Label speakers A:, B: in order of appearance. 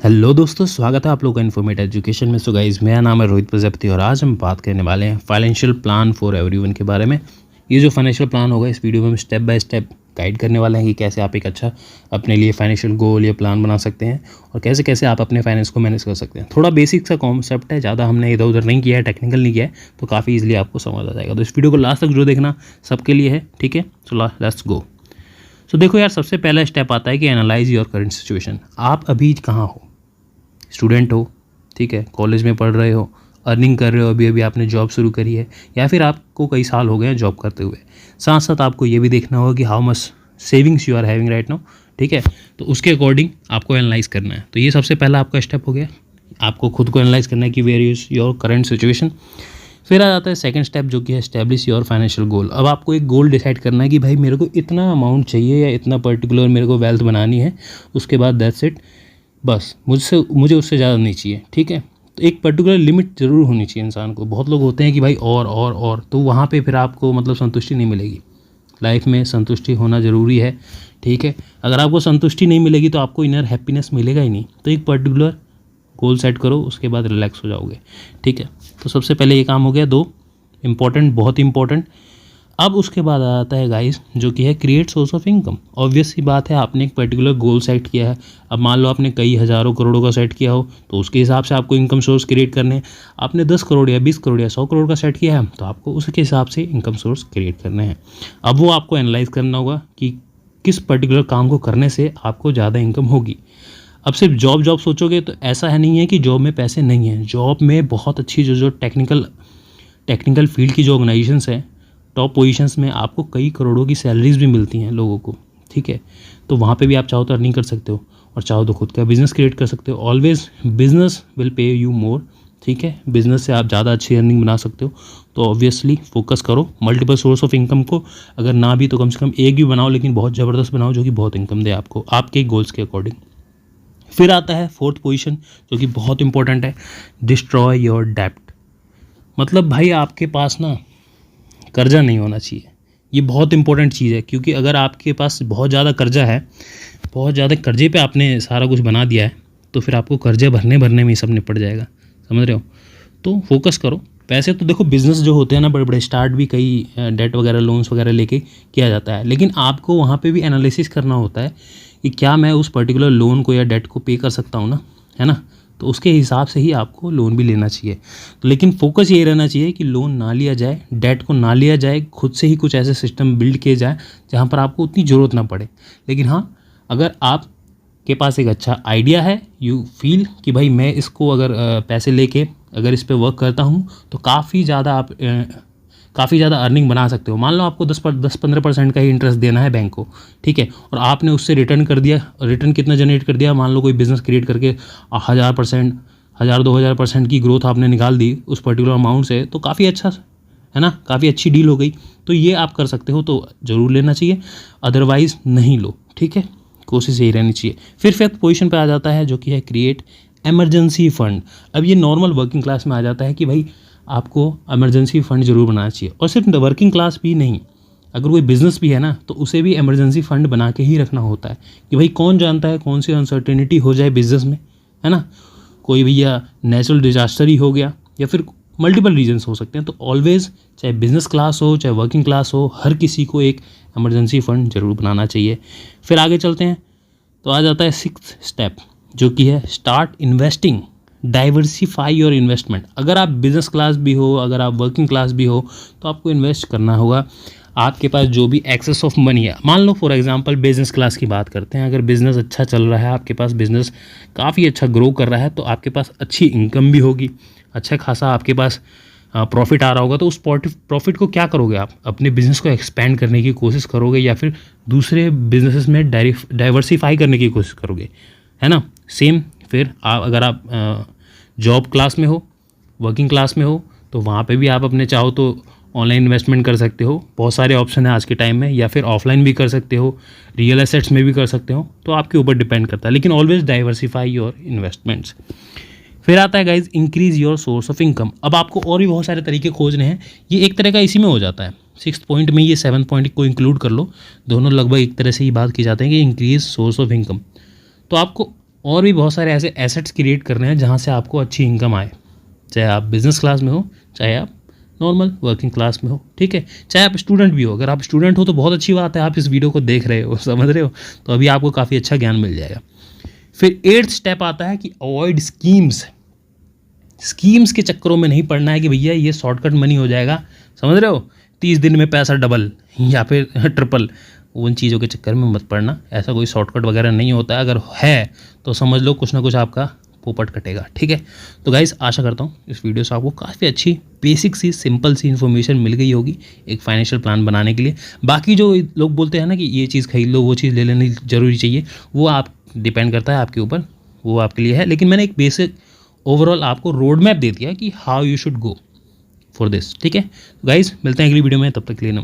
A: Hello दोस्तों, स्वागत है आप लोगों का इन्फॉर्मेट एजुकेशन में। सो गाइस, मेरा नाम है रोहित प्रजापति और आज हम बात करने वाले हैं फाइनेंशियल प्लान फॉर एवरीवन के बारे में। ये जो फाइनेंशियल प्लान होगा, इस वीडियो में हम स्टेप बाय स्टेप गाइड करने वाले हैं कि कैसे आप एक अच्छा अपने लिए फाइनेंशियल गोल या प्लान बना सकते हैं और कैसे कैसे आप अपने फाइनेंस को मैनेज कर सकते हैं। थोड़ा बेसिक सा कॉन्सेप्ट है, ज़्यादा हमने इधर उधर नहीं किया है, टेक्निकल नहीं किया है, तो काफ़ी ईजिली आपको समझ आ जाएगा। तो इस वीडियो को लास्ट तक जो देखना सबके लिए है, ठीक है। So let's go. सो देखो यार, सबसे पहला स्टेप आता है कि एनालाइज योर करंट सिचुएशन। आप अभी कहाँ हो? स्टूडेंट हो, ठीक है, कॉलेज में पढ़ रहे हो, अर्निंग कर रहे हो, अभी अभी आपने जॉब शुरू करी है, या फिर आपको कई साल हो गए हैं जॉब करते हुए। साथ साथ आपको ये भी देखना होगा कि how much savings you are having right now, ठीक है। तो उसके अकॉर्डिंग आपको एनालाइज करना है। तो ये सबसे पहला आपका स्टेप हो गया, आपको खुद को एनालाइज करना है कि where is your current situation. फिर आ जाता है सेकंड स्टेप, जो कि है एस्टैब्लिश योर फाइनेंशियल गोल। अब आपको एक गोल डिसाइड करना है कि भाई मेरे को इतना अमाउंट चाहिए या इतना पर्टिकुलर मेरे को वेल्थ बनानी है। उसके बाद दैट्स इट, बस मुझे उससे ज़्यादा नहीं चाहिए, ठीक है। तो एक पर्टिकुलर लिमिट ज़रूर होनी चाहिए इंसान को। बहुत लोग होते हैं कि भाई और तो वहाँ पे फिर आपको मतलब संतुष्टि नहीं मिलेगी। लाइफ में संतुष्टि होना ज़रूरी है, ठीक है। अगर आपको संतुष्टि नहीं मिलेगी तो आपको इनर हैप्पीनेस मिलेगा ही नहीं। तो एक पर्टिकुलर गोल सेट करो, उसके बाद रिलैक्स हो जाओगे, ठीक है। तो सबसे पहले ये काम हो गया, दो इम्पॉर्टेंट, बहुत इंपॉर्टेंट। अब उसके बाद आ जाता है गाइस, जो कि है create source of income. Obvious सी बात है, आपने एक पर्टिकुलर गोल सेट किया है। अब मान लो आपने कई हज़ारों करोड़ों का सेट किया हो, तो उसके हिसाब से आपको इनकम सोर्स क्रिएट करने हैं। आपने 10 करोड़ या 20 करोड़ या 100 करोड़ का सेट किया है, तो आपको उसके हिसाब से इनकम सोर्स क्रिएट करने हैं। अब वो आपको एनालाइज करना होगा कि किस पर्टिकुलर काम को करने से आपको ज़्यादा इनकम होगी। अब सिर्फ जॉब सोचोगे तो ऐसा है नहीं है कि जॉब में पैसे नहीं हैं। जॉब में बहुत अच्छी जो टेक्निकल फील्ड की जो ऑर्गेनाइजेशंस हैं, टॉप पोजीशंस में आपको कई करोड़ों की सैलरीज भी मिलती हैं लोगों को, ठीक है। तो वहाँ पे भी आप चाहो तो अर्निंग कर सकते हो और चाहो तो खुद का बिज़नेस क्रिएट कर सकते हो। Always business will pay you more, ठीक है। बिज़नेस से आप ज़्यादा अच्छी अर्निंग बना सकते हो। तो ऑब्वियसली फोकस करो मल्टीपल सोर्स ऑफ इनकम को। अगर ना भी तो कम से कम एक भी बनाओ, लेकिन बहुत ज़बरदस्त बनाओ जो कि बहुत इनकम दे आपको आपके गोल्स के अकॉर्डिंग। फिर आता है फोर्थ पोजीशन, जो कि बहुत इंपॉर्टेंट है, डिस्ट्रॉय योर डेब्ट। मतलब भाई आपके पास ना कर्जा नहीं होना चाहिए। ये बहुत इंपॉर्टेंट चीज़ है, क्योंकि अगर आपके पास बहुत ज़्यादा कर्जा है, बहुत ज़्यादा कर्जे पे आपने सारा कुछ बना दिया है, तो फिर आपको कर्जे भरने में ही सब निपट जाएगा, समझ रहे हो। तो फोकस करो। पैसे तो देखो, बिजनेस जो होते हैं ना बड़े बड़े, स्टार्ट भी कई डेट वगैरह लोन्स वगैरह लेके किया जाता है, लेकिन आपको वहाँ पे भी एनालिसिस करना होता है कि क्या मैं उस पर्टिकुलर लोन को या डेट को पे कर सकता हूँ ना, है ना। तो उसके हिसाब से ही आपको लोन भी लेना चाहिए। तो लेकिन फोकस ये रहना चाहिए कि लोन ना लिया जाए, डेट को ना लिया जाए, खुद से ही कुछ ऐसे सिस्टम बिल्ड किए जाए जहाँ पर आपको उतनी ज़रूरत ना पड़े। लेकिन हाँ, अगर आप के पास एक अच्छा आइडिया है, यू फील कि भाई मैं इसको अगर पैसे लेके अगर इस पे वर्क करता हूँ तो काफ़ी ज़्यादा अर्निंग बना सकते हो। मान लो आपको 10-15% का ही इंटरेस्ट देना है बैंक को, ठीक है, और आपने उससे रिटर्न कर दिया। रिटर्न कितना जनरेट कर दिया? मान लो कोई बिज़नेस क्रिएट करके 1000%, 1000-2000% की ग्रोथ आपने निकाल दी उस पर्टिकुलर अमाउंट से, तो काफ़ी अच्छा है ना, काफ़ी अच्छी डील हो गई। तो ये आप कर सकते हो, तो ज़रूर लेना चाहिए, अदरवाइज़ नहीं लो, ठीक है। कोशिश यही रहनी चाहिए। फिर फिफ्थ पोजीशन पे आ जाता है, जो कि है क्रिएट एमरजेंसी फ़ंड। अब ये नॉर्मल वर्किंग क्लास में आ जाता है कि भाई आपको इमरजेंसी फ़ंड ज़रूर बनाना चाहिए। और सिर्फ वर्किंग क्लास भी नहीं, अगर कोई बिज़नेस भी है ना, तो उसे भी इमरजेंसी फ़ंड बना के ही रखना होता है कि भाई कौन जानता है कौन सी अनसर्टेनिटी हो जाए बिज़नेस में, है ना। कोई भैया नेचुरल डिजास्टर ही हो गया, या फिर मल्टीपल रीजन्स हो सकते हैं। तो ऑलवेज़, चाहे बिज़नेस क्लास हो चाहे वर्किंग क्लास हो, हर किसी को एक इमरजेंसी फ़ंड ज़रूर बनाना चाहिए। फिर आगे चलते हैं, तो आ जाता है सिक्स्थ स्टेप, जो कि है start investing, diversify your investment. अगर आप बिज़नेस क्लास भी हो, अगर आप वर्किंग क्लास भी हो, तो आपको इन्वेस्ट करना होगा। आपके पास जो भी एक्सेस ऑफ मनी है, मान लो फॉर एग्जांपल बिज़नेस क्लास की बात करते हैं, अगर बिज़नेस अच्छा चल रहा है, आपके पास बिज़नेस काफ़ी अच्छा ग्रो कर रहा है, तो आपके पास अच्छी इनकम भी होगी, अच्छा खासा आपके पास प्रॉफिट आ रहा होगा। तो उस प्रॉफिट को क्या करोगे? आप अपने बिज़नेस को एक्सपेंड करने की कोशिश करोगे, या फिर दूसरे बिजनेसेस में डाइवर्सिफाई करने की कोशिश करोगे, है ना। सेम फिर अगर आप जॉब क्लास में हो, वर्किंग क्लास में हो, तो वहाँ पे भी आप अपने चाहो तो ऑनलाइन इन्वेस्टमेंट कर सकते हो। बहुत सारे ऑप्शन है आज के टाइम में, या फिर ऑफलाइन भी कर सकते हो, रियल एसेट्स में भी कर सकते हो, तो आपके ऊपर डिपेंड करता है। लेकिन ऑलवेज डाइवर्सिफाई योर इन्वेस्टमेंट्स। फिर आता है guys increase your source of income. अब आपको और भी बहुत सारे तरीके खोजने हैं, ये एक तरह का इसी में हो जाता है। सिक्स्थ पॉइंट में ये सेवन्थ पॉइंट को इंक्लूड कर लो, दोनों लगभग एक तरह से ही बात की जाती है कि इंक्रीज सोर्स ऑफ इनकम। तो आपको और भी बहुत सारे ऐसे एसेट्स क्रिएट करने हैं जहाँ से आपको अच्छी इनकम आए, चाहे आप बिजनेस क्लास में हो, चाहे आप नॉर्मल वर्किंग क्लास में हो, ठीक है, चाहे आप स्टूडेंट भी हो। अगर आप स्टूडेंट हो तो बहुत अच्छी बात है, आप इस वीडियो को देख रहे हो, समझ रहे हो, तो अभी आपको काफ़ी अच्छा ज्ञान मिल जाएगा। फिर 8th स्टेप आता है कि अवॉइड स्कीम्स के चक्करों में नहीं पड़ना है कि भैया ये शॉर्टकट मनी हो जाएगा, समझ रहे हो, 30 दिन में पैसा डबल या फिर ट्रिपल, उन चीज़ों के चक्कर में मत पड़ना। ऐसा कोई शॉर्टकट वगैरह नहीं होता है, अगर है तो समझ लो कुछ ना कुछ आपका पोपट कटेगा, ठीक है। तो गाइस आशा करता हूँ इस वीडियो से आपको काफ़ी अच्छी बेसिक सी सिंपल सी इन्फॉर्मेशन मिल गई होगी एक फाइनेंशियल प्लान बनाने के लिए। बाकी जो लोग बोलते हैं ना कि ये चीज़ खरीद लो, वो चीज़ ले लेनी ज़रूरी चाहिए, वो आप डिपेंड करता है आपके ऊपर, वो आपके लिए है। लेकिन मैंने एक बेसिक ओवरऑल आपको रोड मैप दे दिया है कि how you should go for this, ठीक है। गाइस मिलते हैं अगली वीडियो में, तब तक के लिए नमस्कार।